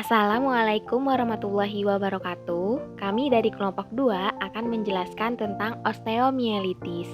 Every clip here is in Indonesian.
Assalamualaikum warahmatullahi wabarakatuh. Kami dari kelompok 2 akan menjelaskan tentang osteomielitis.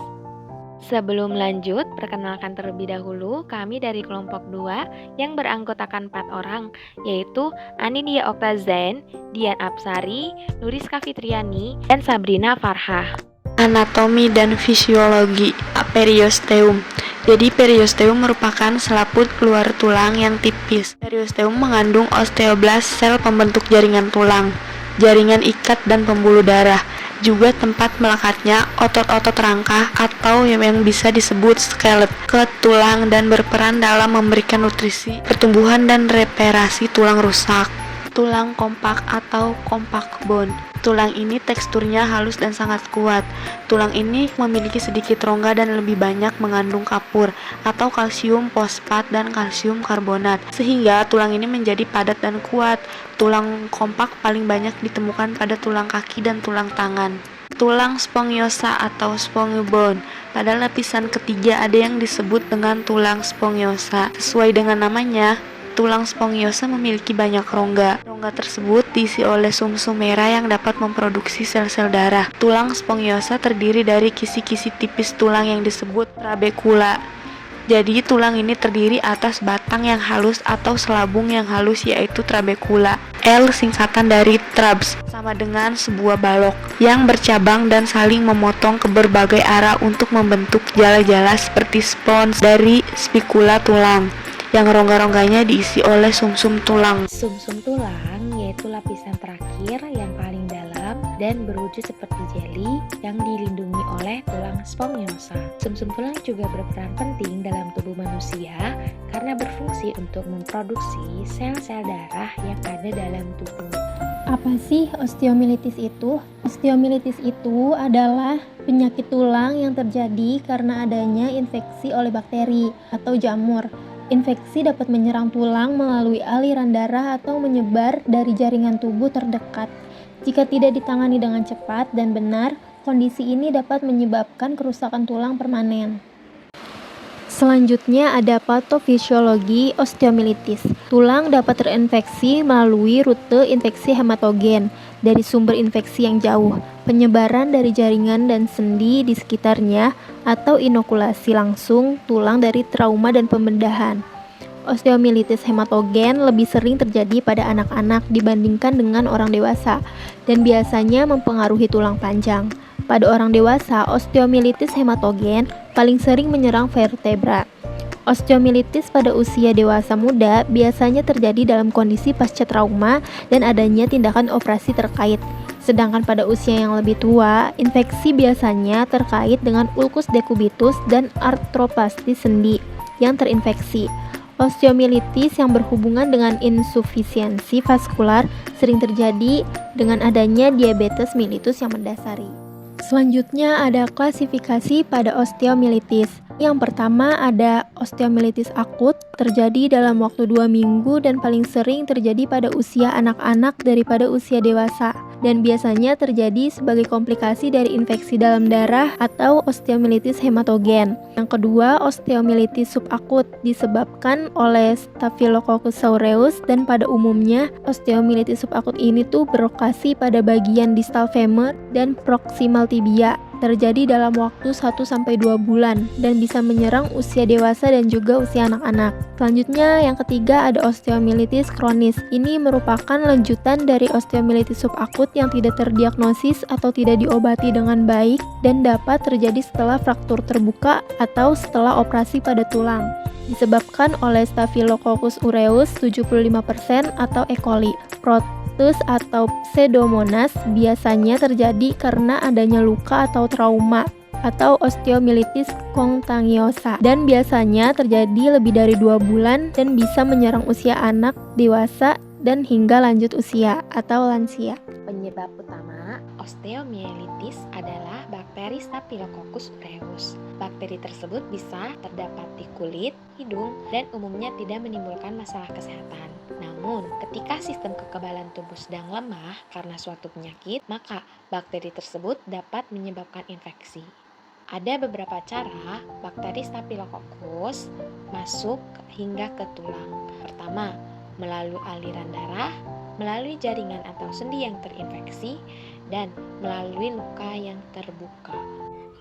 Sebelum lanjut, perkenalkan terlebih dahulu kami dari kelompok 2 yang beranggotakan 4 orang, yaitu Anidia Oktazen, Dian Apsari, Nuriska Fitriani, dan Sabrina Farhah. Anatomi dan fisiologi periosteum. Jadi periosteum merupakan selaput keluar tulang yang tipis. Periosteum mengandung osteoblast, sel pembentuk jaringan tulang, jaringan ikat dan pembuluh darah, juga tempat melekatnya otot-otot rangka atau yang bisa disebut skelet ke tulang dan berperan dalam memberikan nutrisi, pertumbuhan dan reparasi tulang rusak. Tulang kompak atau compact bone. Tulang ini teksturnya halus dan sangat kuat. Tulang ini memiliki sedikit rongga dan lebih banyak mengandung kapur atau kalsium fosfat dan kalsium karbonat, sehingga tulang ini menjadi padat dan kuat. Tulang kompak paling banyak ditemukan pada tulang kaki dan tulang tangan. Tulang spongiosa atau spongiobone. Pada lapisan ketiga ada yang disebut dengan tulang spongiosa. Sesuai dengan namanya, tulang spongiosa memiliki banyak rongga. Rongga tersebut diisi oleh sumsum merah yang dapat memproduksi sel-sel darah. Tulang spongiosa terdiri dari kisi-kisi tipis tulang yang disebut trabekula. Jadi tulang ini terdiri atas batang yang halus atau selabung yang halus, yaitu trabekula. L singkatan dari trabs, sama dengan sebuah balok yang bercabang dan saling memotong ke berbagai arah untuk membentuk jala-jala seperti spons dari spikula tulang, yang rongga-rongganya diisi oleh sumsum tulang. Sumsum tulang yaitu lapisan terakhir yang paling dalam dan berwujud seperti jeli yang dilindungi oleh tulang spongiosa. Sumsum tulang juga berperan penting dalam tubuh manusia karena berfungsi untuk memproduksi sel-sel darah yang ada dalam tubuh. Apa sih osteomielitis itu? Osteomielitis itu adalah penyakit tulang yang terjadi karena adanya infeksi oleh bakteri atau jamur. Infeksi dapat menyerang tulang melalui aliran darah atau menyebar dari jaringan tubuh terdekat. Jika tidak ditangani dengan cepat dan benar, kondisi ini dapat menyebabkan kerusakan tulang permanen. Selanjutnya ada patofisiologi osteomielitis. Tulang dapat terinfeksi melalui rute infeksi hematogen dari sumber infeksi yang jauh, penyebaran dari jaringan dan sendi di sekitarnya, atau inokulasi langsung tulang dari trauma dan pembedahan. Osteomielitis hematogen lebih sering terjadi pada anak-anak dibandingkan dengan orang dewasa dan biasanya mempengaruhi tulang panjang. Pada orang dewasa, osteomielitis hematogen paling sering menyerang vertebra. Osteomielitis pada usia dewasa muda biasanya terjadi dalam kondisi pasca trauma dan adanya tindakan operasi terkait. Sedangkan pada usia yang lebih tua, infeksi biasanya terkait dengan ulcus decubitus dan artroplasti sendi yang terinfeksi. Osteomielitis yang berhubungan dengan insufisiensi vaskular sering terjadi dengan adanya diabetes mellitus yang mendasari. Selanjutnya ada klasifikasi pada osteomielitis. Yang pertama ada osteomielitis akut, terjadi dalam waktu 2 minggu dan paling sering terjadi pada usia anak-anak daripada usia dewasa, dan biasanya terjadi sebagai komplikasi dari infeksi dalam darah atau osteomielitis hematogen. Yang kedua, osteomielitis subakut disebabkan oleh Staphylococcus aureus, dan pada umumnya osteomielitis subakut ini tuh berlokasi pada bagian distal femur dan proximal tibia. Terjadi dalam waktu 1-2 bulan dan bisa menyerang usia dewasa dan juga usia anak-anak. Selanjutnya yang ketiga ada osteomielitis kronis. Ini merupakan lanjutan dari osteomielitis subakut yang tidak terdiagnosis atau tidak diobati dengan baik dan dapat terjadi setelah fraktur terbuka atau setelah operasi pada tulang. Disebabkan oleh Staphylococcus aureus 75% atau E. coli. Protus atau Pseudomonas biasanya terjadi karena adanya luka atau trauma atau osteomielitis contagiosa dan biasanya terjadi lebih dari 2 bulan dan bisa menyerang usia anak, dewasa, dan hingga lanjut usia atau lansia. Penyebab utama osteomielitis adalah bakteri Staphylococcus aureus. Bakteri tersebut bisa terdapat di kulit, hidung, dan umumnya tidak menimbulkan masalah kesehatan. Namun, ketika sistem kekebalan tubuh sedang lemah karena suatu penyakit, maka bakteri tersebut dapat menyebabkan infeksi. Ada beberapa cara bakteri Staphylococcus masuk hingga ke tulang. Pertama, melalui aliran darah. melalui jaringan atau sendi yang terinfeksi, dan melalui luka yang terbuka.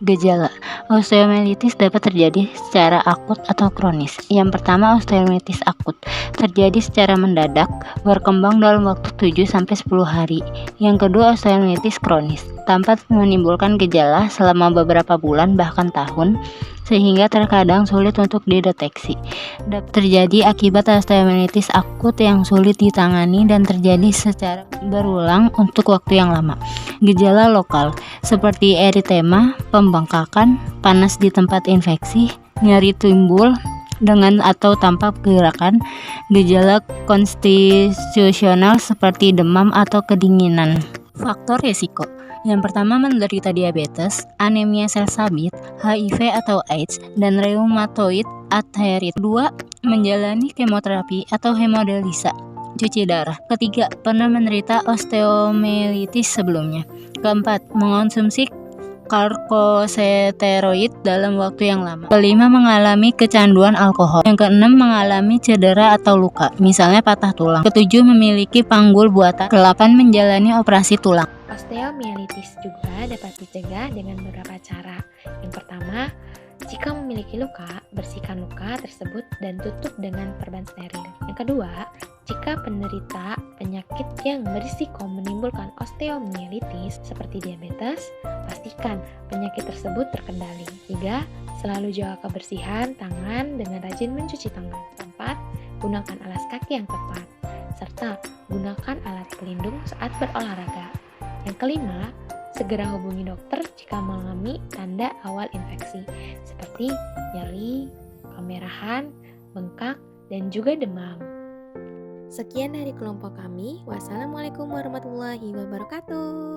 Gejala osteomielitis dapat terjadi secara akut atau kronis. Yang pertama, osteomielitis akut terjadi secara mendadak, berkembang dalam waktu 7-10 hari. Yang kedua, osteomielitis kronis tanpa menimbulkan gejala selama beberapa bulan bahkan tahun, sehingga terkadang sulit untuk dideteksi. Dapat terjadi akibat osteomielitis akut yang sulit ditangani dan terjadi secara berulang untuk waktu yang lama. Gejala lokal seperti eritema, pembengkakan, panas di tempat infeksi, nyeri timbul dengan atau tanpa gerakan, gejala konstitusional seperti demam atau kedinginan. Faktor risiko. Yang pertama, menderita diabetes, anemia sel sabit, HIV atau AIDS, dan reumatoid arthritis. Kedua, menjalani kemoterapi atau hemodialisa, cuci darah. Ketiga, pernah menderita osteomielitis sebelumnya. Keempat, mengonsumsi kortikosteroid dalam waktu yang lama. Kelima, mengalami kecanduan alkohol. Yang keenam, mengalami cedera atau luka, misalnya patah tulang. Ketujuh, memiliki panggul buatan. Kedelapan, menjalani operasi tulang. Osteomielitis juga dapat dicegah dengan beberapa cara. Yang pertama, jika memiliki luka, bersihkan luka tersebut dan tutup dengan perban steril. Yang kedua, jika penderita penyakit yang berisiko menimbulkan osteomielitis seperti diabetes, pastikan penyakit tersebut terkendali. 3. Selalu jaga kebersihan tangan dengan rajin mencuci tangan. 4. Gunakan alas kaki yang tepat, serta gunakan alat pelindung saat berolahraga. Yang kelima, segera hubungi dokter jika mengalami tanda awal infeksi seperti nyeri, kemerahan, bengkak, dan juga demam. Sekian dari kelompok kami. Wassalamualaikum warahmatullahi wabarakatuh.